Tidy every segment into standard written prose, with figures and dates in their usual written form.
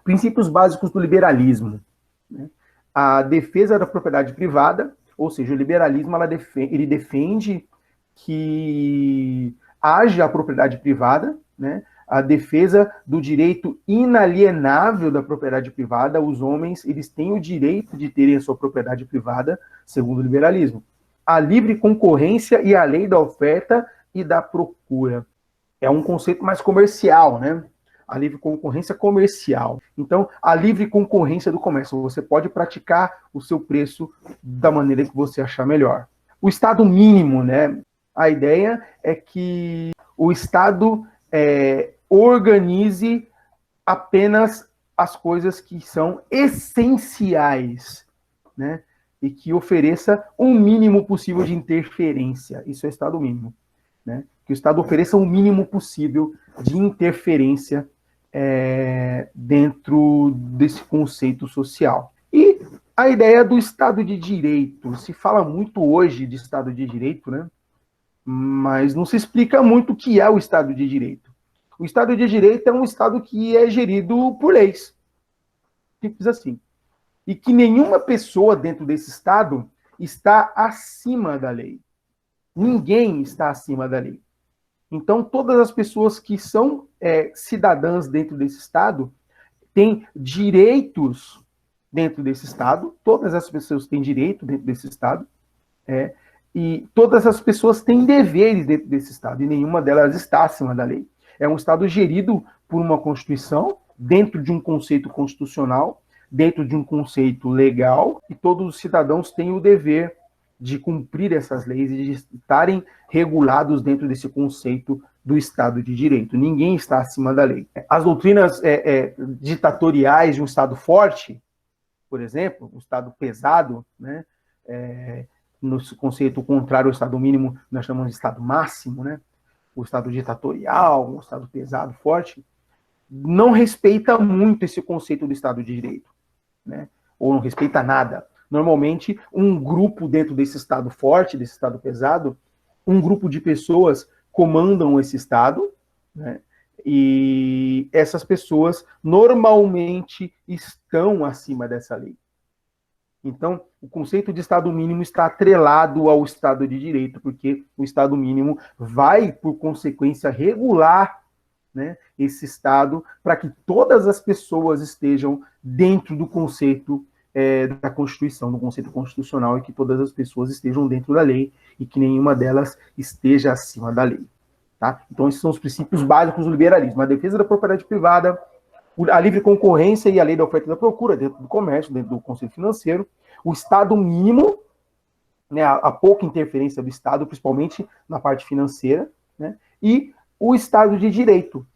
Princípios básicos do liberalismo, né? A defesa da propriedade privada, ou seja, o liberalismo ele defende que haja a propriedade privada, né? A defesa do direito inalienável da propriedade privada. Os homens, eles têm o direito de terem a sua propriedade privada, segundo o liberalismo. A livre concorrência e a lei da oferta e da procura. É um conceito mais comercial, né? A livre concorrência comercial. Então, a livre concorrência do comércio. Você pode praticar o seu preço da maneira que você achar melhor. O Estado mínimo, né? A ideia é que o Estado organize apenas as coisas que são essenciais, né? E que ofereça o mínimo possível de interferência. Isso é o Estado mínimo, né? Que o Estado ofereça o mínimo possível de interferência dentro desse conceito social. E a ideia do Estado de Direito. Se fala muito hoje de Estado de Direito, né? Mas não se explica muito o que é o Estado de Direito. O Estado de Direito é um Estado que é gerido por leis. Simples assim. E que nenhuma pessoa dentro desse Estado está acima da lei. Ninguém está acima da lei. Então, todas as pessoas que são cidadãs dentro desse Estado têm direitos dentro desse Estado, todas as pessoas têm direito dentro desse Estado, e todas as pessoas têm deveres dentro desse Estado, e nenhuma delas está acima da lei. É um Estado gerido por uma Constituição, dentro de um conceito constitucional, dentro de um conceito legal, e todos os cidadãos têm o dever de cumprir essas leis e de estarem regulados dentro desse conceito do Estado de Direito. Ninguém está acima da lei. As doutrinas ditatoriais de um Estado forte, por exemplo, um Estado pesado, né, no conceito contrário ao Estado mínimo, nós chamamos de Estado máximo, né, o Estado ditatorial, o Estado pesado, forte, não respeita muito esse conceito do Estado de Direito, né, ou não respeita nada. Normalmente, um grupo dentro desse Estado forte, desse Estado pesado, um grupo de pessoas comandam esse Estado, né? E essas pessoas normalmente estão acima dessa lei. Então, o conceito de Estado mínimo está atrelado ao Estado de Direito, porque o Estado mínimo vai, por consequência, regular, né, esse Estado para que todas as pessoas estejam dentro do conceito da Constituição, do conceito constitucional, e que todas as pessoas estejam dentro da lei e que nenhuma delas esteja acima da lei. Tá? Então, esses são os princípios básicos do liberalismo. A defesa da propriedade privada, a livre concorrência e a lei da oferta e da procura dentro do comércio, dentro do conceito financeiro, o Estado mínimo, né, a pouca interferência do Estado, principalmente na parte financeira, né, e o Estado de Direito,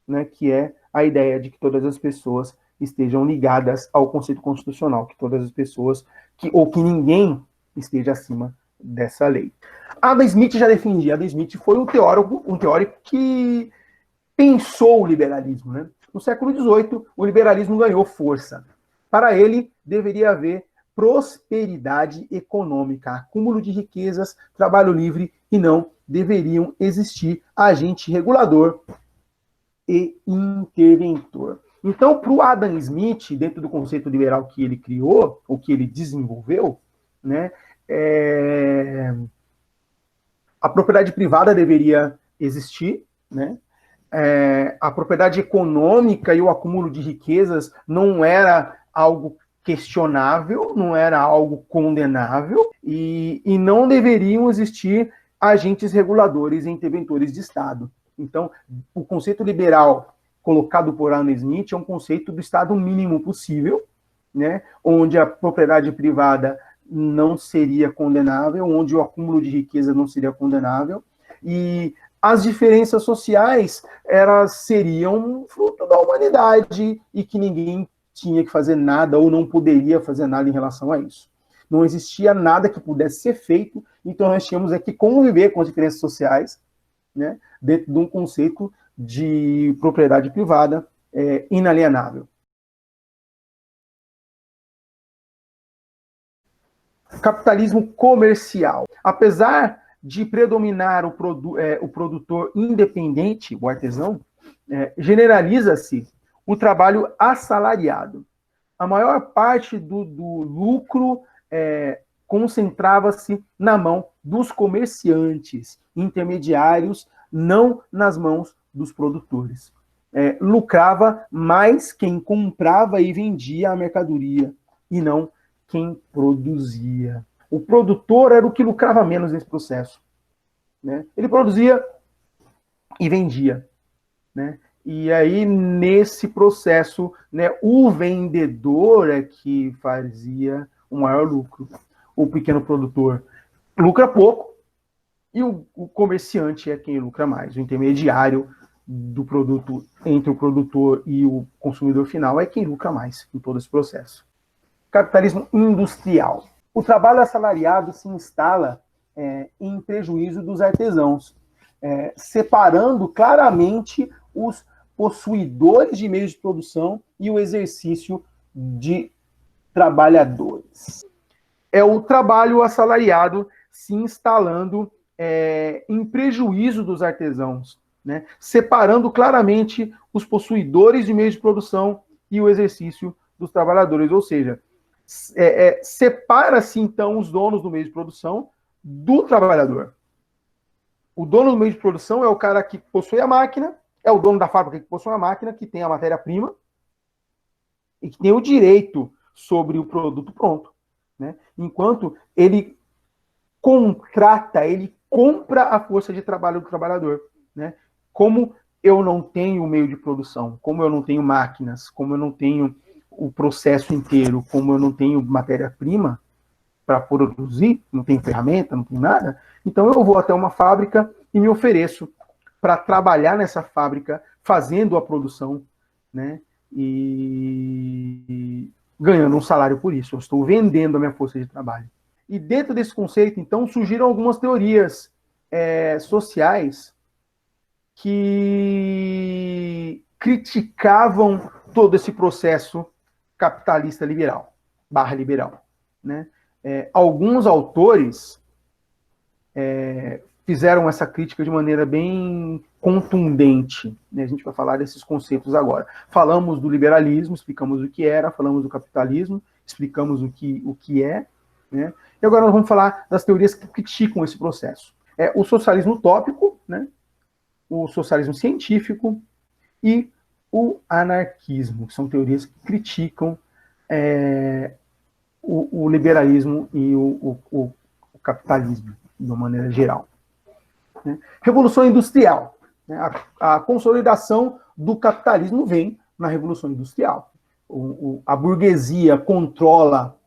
né, que é a ideia de que todas as pessoas estejam ligadas ao conceito constitucional, que todas as pessoas, ou que ninguém esteja acima dessa lei. Adam Smith já defendia. Adam Smith foi um teórico que pensou o liberalismo, né? No século XVIII, o liberalismo ganhou força. Para ele, deveria haver prosperidade econômica, acúmulo de riquezas, trabalho livre, e não deveriam existir agente regulador e interventor. Então, para o Adam Smith, dentro do conceito liberal que ele criou, ou que ele desenvolveu, né, a propriedade privada deveria existir, né? A propriedade econômica e o acúmulo de riquezas não era algo questionável, não era algo condenável, e não deveriam existir agentes reguladores e interventores de Estado. Então, o conceito liberal colocado por Adam Smith é um conceito do Estado mínimo possível, né, onde a propriedade privada não seria condenável, onde o acúmulo de riqueza não seria condenável, e as diferenças sociais, elas seriam fruto da humanidade e que ninguém tinha que fazer nada ou não poderia fazer nada em relação a isso. Não existia nada que pudesse ser feito, então nós tínhamos que conviver com as diferenças sociais, né, dentro de um conceito de propriedade privada inalienável. Capitalismo comercial. Apesar de predominar o produtor independente, o artesão, generaliza-se o trabalho assalariado. A maior parte do lucro concentrava-se na mão dos comerciantes, intermediários, não nas mãos dos produtores. Lucrava mais quem comprava e vendia a mercadoria, e não quem produzia. O produtor era o que lucrava menos nesse processo, né? Ele produzia e vendia, né? E aí, nesse processo, né, o vendedor é que fazia o maior lucro. O pequeno produtor lucra pouco e o comerciante é quem lucra mais. O intermediário do produto entre o produtor e o consumidor final é quem lucra mais em todo esse processo. Capitalismo industrial. O trabalho assalariado se instala em prejuízo dos artesãos, separando claramente os possuidores de meios de produção e o exercício de trabalhadores. É o trabalho assalariado se instalando em prejuízo dos artesãos, né? Separando claramente os possuidores de meios de produção e o exercício dos trabalhadores, ou seja, separa-se então os donos do meio de produção do trabalhador. O dono do meio de produção é o cara que possui a máquina, é o dono da fábrica que possui a máquina, que tem a matéria-prima e que tem o direito sobre o produto pronto, né? Enquanto ele contrata, ele compra a força de trabalho do trabalhador, né? Como eu não tenho meio de produção, como eu não tenho máquinas, como eu não tenho o processo inteiro, como eu não tenho matéria-prima para produzir, não tenho ferramenta, não tenho nada, então eu vou até uma fábrica e me ofereço para trabalhar nessa fábrica, fazendo a produção, né? E ganhando um salário por isso. Eu estou vendendo a minha força de trabalho. E dentro desse conceito, então, surgiram algumas teorias sociais que criticavam todo esse processo capitalista liberal, barra liberal, né? Alguns autores fizeram essa crítica de maneira bem contundente, né? A gente vai falar desses conceitos agora. Falamos do liberalismo, explicamos o que era, falamos do capitalismo, explicamos o que é, né? E agora nós vamos falar das teorias que criticam esse processo. O socialismo utópico, né? O socialismo científico e o anarquismo, que são teorias que criticam o liberalismo e o capitalismo, de uma maneira geral. Né? Revolução Industrial. Né? A consolidação do capitalismo vem na Revolução Industrial. A burguesia controla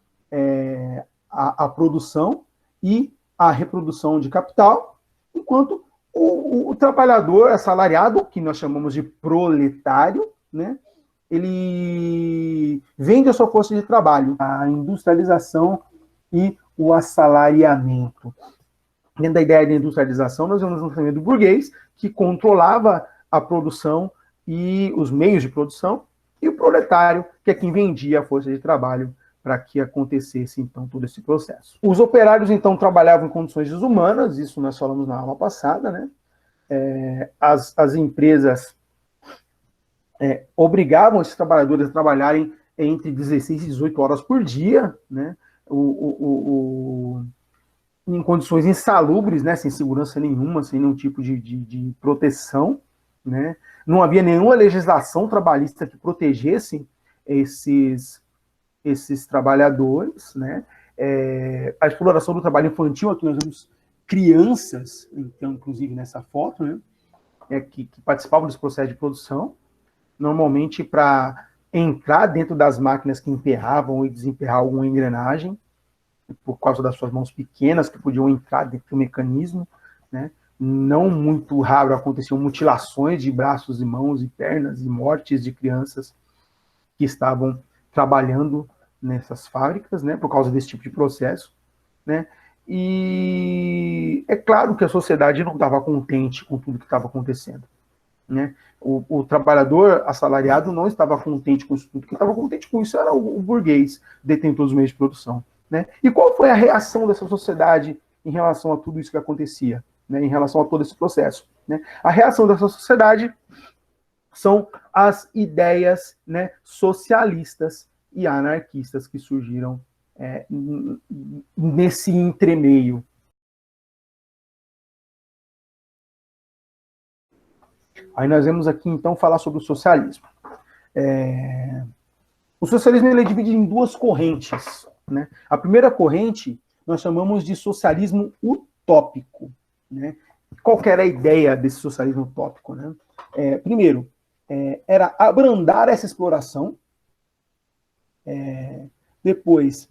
a produção e a reprodução de capital, enquanto o trabalhador assalariado, que nós chamamos de proletário, né? Ele vende a sua força de trabalho, a industrialização e o assalariamento. Dentro da ideia de industrialização, nós vemos um movimento do burguês, que controlava a produção e os meios de produção, e o proletário, que é quem vendia a força de trabalho para que acontecesse, então, todo esse processo. Os operários, então, trabalhavam em condições desumanas, isso nós falamos na aula passada, né? As empresas obrigavam esses trabalhadores a trabalharem entre 16 e 18 horas por dia, né? Em condições insalubres, né? Sem segurança nenhuma, sem nenhum tipo de proteção, né? Não havia nenhuma legislação trabalhista que protegesse esses trabalhadores, né? A exploração do trabalho infantil, aqui nós vemos crianças, então, inclusive nessa foto, né? Que participavam desse processo de produção, normalmente para entrar dentro das máquinas que emperravam e desemperrar alguma engrenagem, por causa das suas mãos pequenas, que podiam entrar dentro do mecanismo, né? Não muito raro aconteciam mutilações de braços e mãos e pernas e mortes de crianças que estavam trabalhando nessas fábricas, né, por causa desse tipo de processo, né? E é claro que a sociedade não estava contente com tudo que estava acontecendo, né? O trabalhador assalariado não estava contente com isso tudo, quem estava contente com isso era o burguês, detentor dos meios de produção, né? E qual foi a reação dessa sociedade em relação a tudo isso que acontecia, né, em relação a todo esse processo, né? A reação dessa sociedade são as ideias, né, socialistas e anarquistas que surgiram nesse entremeio. Aí nós vamos aqui, então, falar sobre o socialismo. O socialismo ele é dividido em duas correntes, né? A primeira corrente nós chamamos de socialismo utópico, né? Qual que era a ideia desse socialismo utópico, né? Primeiro, era abrandar essa exploração, depois,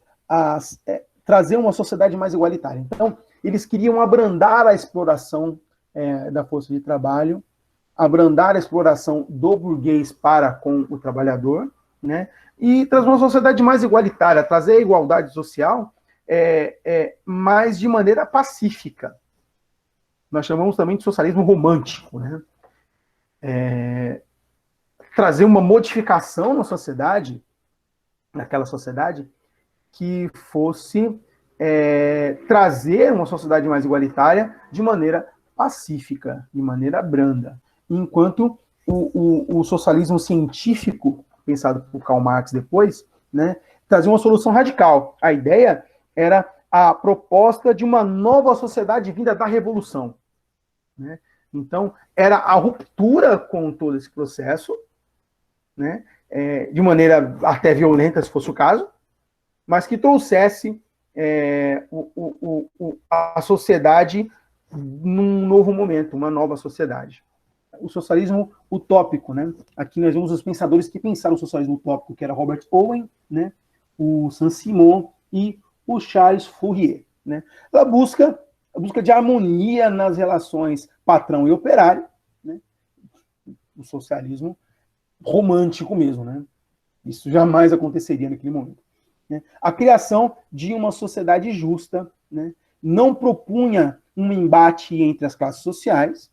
trazer uma sociedade mais igualitária. Então, eles queriam abrandar a exploração da força de trabalho, abrandar a exploração do burguês para com o trabalhador, né? E trazer uma sociedade mais igualitária, trazer a igualdade social, mas de maneira pacífica. Nós chamamos também de socialismo romântico, né? Trazer uma modificação na sociedade, naquela sociedade, que fosse trazer uma sociedade mais igualitária de maneira pacífica, de maneira branda. Enquanto o socialismo científico, pensado por Karl Marx depois, né, trazia uma solução radical. A ideia era a proposta de uma nova sociedade vinda da revolução, né? Então, era a ruptura com todo esse processo, né, de maneira até violenta, se fosse o caso, mas que trouxesse a sociedade num novo momento, uma nova sociedade. O socialismo utópico, né? Aqui nós vemos os pensadores que pensaram o socialismo utópico, que era Robert Owen, né, o Saint-Simon e o Charles Fourier, né? A busca de harmonia nas relações patrão e operário, né? O socialismo romântico mesmo, né? Isso jamais aconteceria naquele momento, né? A criação de uma sociedade justa, né? Não propunha um embate entre as classes sociais.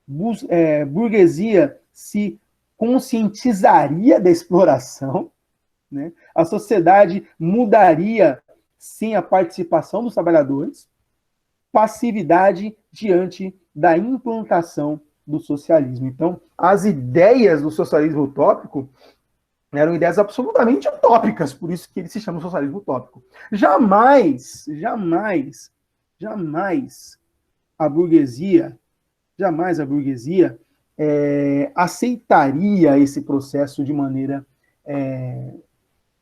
Burguesia se conscientizaria da exploração, né? A sociedade mudaria sem a participação dos trabalhadores. Passividade diante da implantação do socialismo. Então, as ideias do socialismo utópico eram ideias absolutamente utópicas, por isso que ele se chama socialismo utópico. Jamais a burguesia aceitaria esse processo de maneira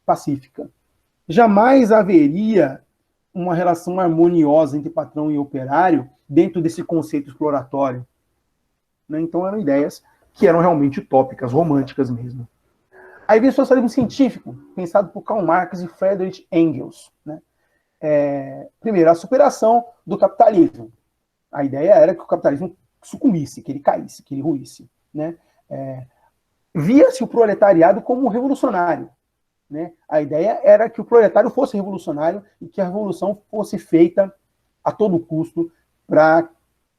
pacífica. Jamais haveria uma relação harmoniosa entre patrão e operário dentro desse conceito exploratório, né? Então eram ideias que eram realmente utópicas, românticas mesmo. Aí vem o socialismo científico, pensado por Karl Marx e Friedrich Engels, né? Primeiro, a superação do capitalismo. A ideia era que o capitalismo sucumbisse, que ele caísse, que ele ruísse, né? Via-se o proletariado como revolucionário, né? A ideia era que o proletário fosse revolucionário e que a revolução fosse feita a todo custo para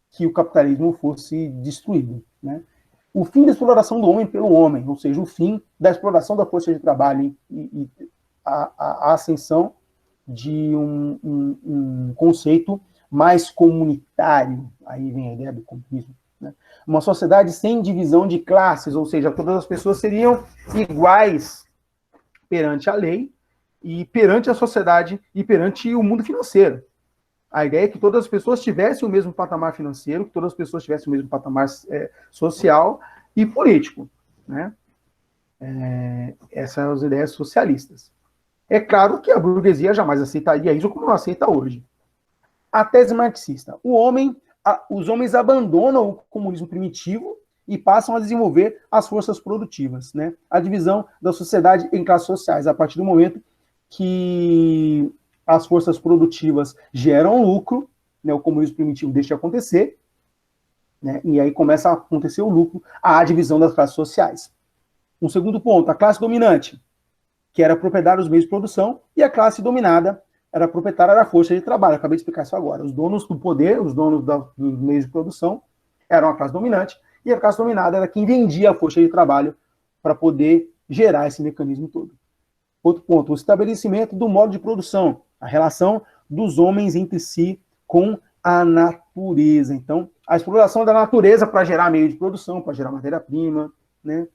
que o capitalismo fosse destruído, né? O fim da exploração do homem pelo homem, ou seja, o fim da exploração da força de trabalho e a ascensão de um conceito mais comunitário. Aí vem a ideia do comunismo, né? Uma sociedade sem divisão de classes, ou seja, todas as pessoas seriam iguais perante a lei e perante a sociedade e perante o mundo financeiro. A ideia é que todas as pessoas tivessem o mesmo patamar financeiro, que todas as pessoas tivessem o mesmo patamar social e político, né? Essas são as ideias socialistas. É claro que a burguesia jamais aceitaria isso como não aceita hoje. A tese marxista. Os homens abandonam o comunismo primitivo e passam a desenvolver as forças produtivas, né? A divisão da sociedade em classes sociais, a partir do momento que as forças produtivas geram lucro, né? O comunismo primitivo deixa de acontecer, né? E aí começa a acontecer o lucro, a divisão das classes sociais. Um segundo ponto, a classe dominante, que era proprietária dos meios de produção, e a classe dominada era proprietária da força de trabalho. Acabei de explicar isso agora. Os donos do poder, os donos dos meios de produção, eram a classe dominante, e a classe dominada era quem vendia a força de trabalho para poder gerar esse mecanismo todo. Outro ponto, o estabelecimento do modo de produção, a relação dos homens entre si com a natureza. Então, a exploração da natureza para gerar meio de produção, para gerar matéria-prima, né?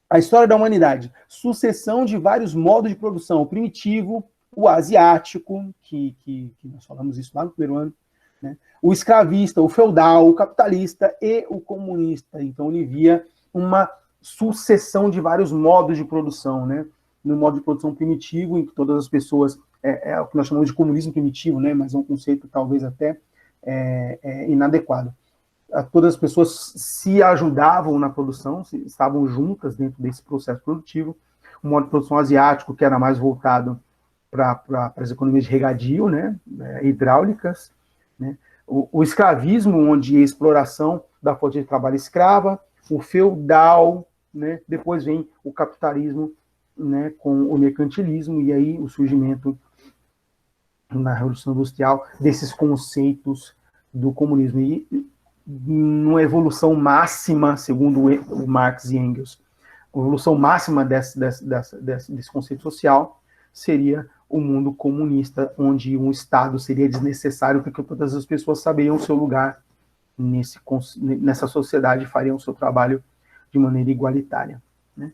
A história da humanidade, sucessão de vários modos de produção, o primitivo, o asiático, que nós falamos isso lá no primeiro ano, né? O escravista, o feudal, o capitalista e o comunista. Então ele via uma sucessão de vários modos de produção, né? No modo de produção primitivo, em que todas as pessoas, é o que nós chamamos de comunismo primitivo, né? Mas é um conceito talvez até inadequado. Todas as pessoas se ajudavam na produção, estavam juntas dentro desse processo produtivo. O modo de produção asiático, que era mais voltado para as economias de regadio, né, hidráulicas, né, o escravismo, onde a exploração da força de trabalho escrava, o feudal, né, depois vem o capitalismo, né, com o mercantilismo, e aí o surgimento na Revolução Industrial desses conceitos do comunismo. E numa evolução máxima, segundo o Marx e Engels, a evolução máxima desse conceito social seria o mundo comunista, onde um Estado seria desnecessário, porque todas as pessoas saberiam o seu lugar nessa sociedade e fariam o seu trabalho de maneira igualitária, né?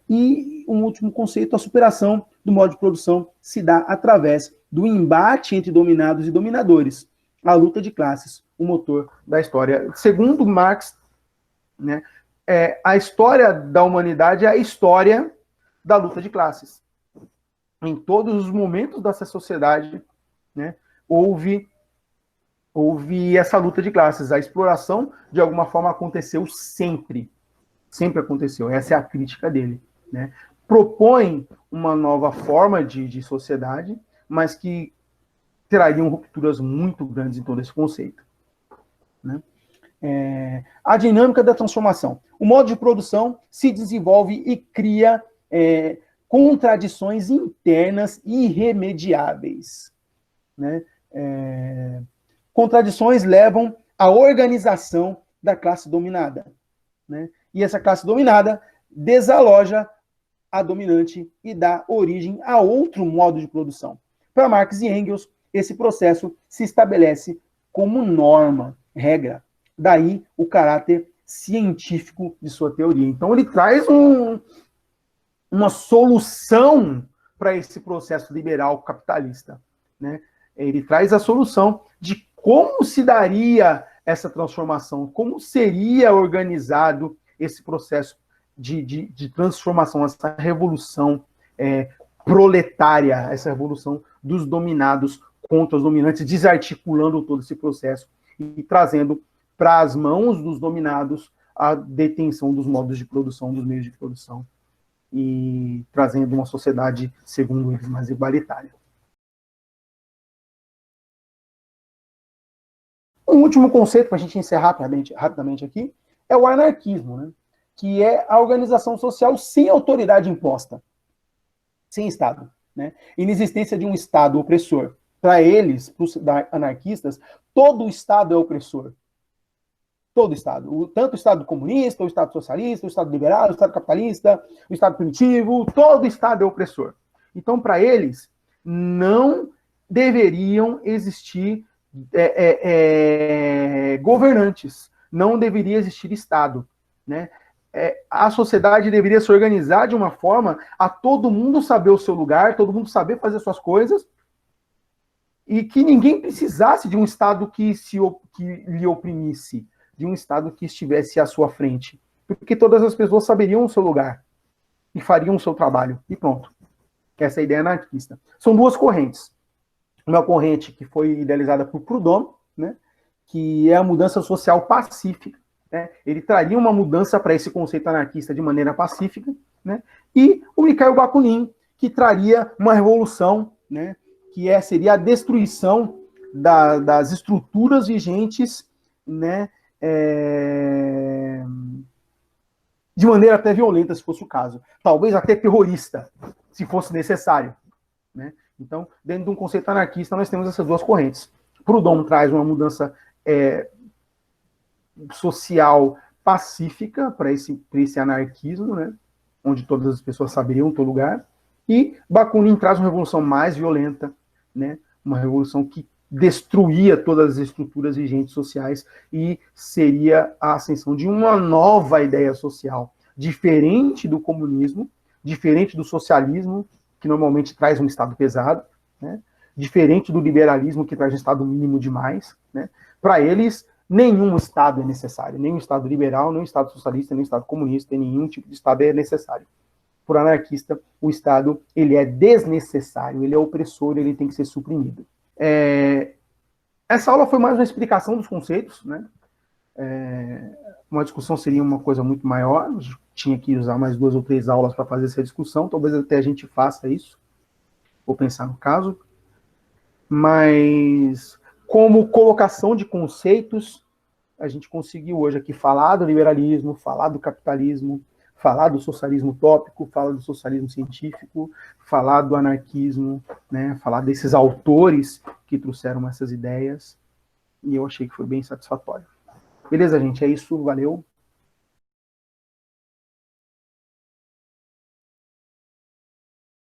E um último conceito, a superação do modo de produção se dá através do embate entre dominados e dominadores, a luta de classes, o motor da história. Segundo Marx, né, a história da humanidade é a história da luta de classes. Em todos os momentos dessa sociedade, né, houve essa luta de classes. A exploração, de alguma forma, aconteceu sempre. Sempre aconteceu. Essa é a crítica dele, né? Propõe uma nova forma de sociedade, mas que trariam rupturas muito grandes em todo esse conceito, né? A dinâmica da transformação. O modo de produção se desenvolve e cria contradições internas irremediáveis, né? Contradições levam à organização da classe dominada, né? E essa classe dominada desaloja a dominante e dá origem a outro modo de produção. Para Marx e Engels, esse processo se estabelece como norma, regra. Daí o caráter científico de sua teoria. Então ele traz uma solução para esse processo liberal capitalista, né? Ele traz a solução de como se daria essa transformação, como seria organizado esse processo de transformação, essa revolução proletária, essa revolução dos dominados contra os dominantes, desarticulando todo esse processo e trazendo para as mãos dos dominados a detenção dos modos de produção, dos meios de produção, e trazendo uma sociedade, segundo eles, mais igualitária. Um último conceito, para a gente encerrar rapidamente aqui, é o anarquismo, né? Que é a organização social sem autoridade imposta, sem Estado, né? Inexistência de um Estado opressor. Para eles, para os anarquistas, todo o Estado é opressor. Todo o Estado. Tanto o Estado comunista, o Estado socialista, o Estado liberal, o Estado capitalista, o Estado primitivo, todo o Estado é opressor. Então, para eles, não deveriam existir governantes, não deveria existir Estado, né? A sociedade deveria se organizar de uma forma a todo mundo saber o seu lugar, todo mundo saber fazer suas coisas, e que ninguém precisasse de um Estado que lhe oprimisse, de um Estado que estivesse à sua frente, porque todas as pessoas saberiam o seu lugar e fariam o seu trabalho, e pronto. Essa é a ideia anarquista. São duas correntes. Uma corrente que foi idealizada por Proudhon, né, que é a mudança social pacífica, né? Ele traria uma mudança para esse conceito anarquista de maneira pacífica, né? E o Mikhail Bakunin, que traria uma revolução, né, que seria a destruição das estruturas vigentes, né, de maneira até violenta, se fosse o caso. Talvez até terrorista, se fosse necessário, né? Então, dentro de um conceito anarquista, nós temos essas duas correntes. Proudhon traz uma mudança social pacífica para esse anarquismo, né, onde todas as pessoas saberiam o seu lugar, e Bakunin traz uma revolução mais violenta, né, uma revolução que destruía todas as estruturas vigentes sociais e seria a ascensão de uma nova ideia social, diferente do comunismo, diferente do socialismo, que normalmente traz um Estado pesado, né? Diferente do liberalismo, que traz um Estado mínimo demais. Né? Para eles, nenhum Estado é necessário, nem o Estado liberal, nem o Estado socialista, nem o Estado comunista, nenhum tipo de Estado é necessário. Por anarquista, o Estado ele é desnecessário, ele é opressor, ele tem que ser suprimido. Essa aula foi mais uma explicação dos conceitos, né? Uma discussão seria uma coisa muito maior, a gente tinha que usar mais 2 ou 3 aulas para fazer essa discussão, talvez até a gente faça isso, vou pensar no caso, mas como colocação de conceitos, a gente conseguiu hoje aqui falar do liberalismo, falar do capitalismo, falar do socialismo utópico, falar do socialismo científico, falar do anarquismo, né, falar desses autores que trouxeram essas ideias, e eu achei que foi bem satisfatório. Beleza, gente? É isso, valeu.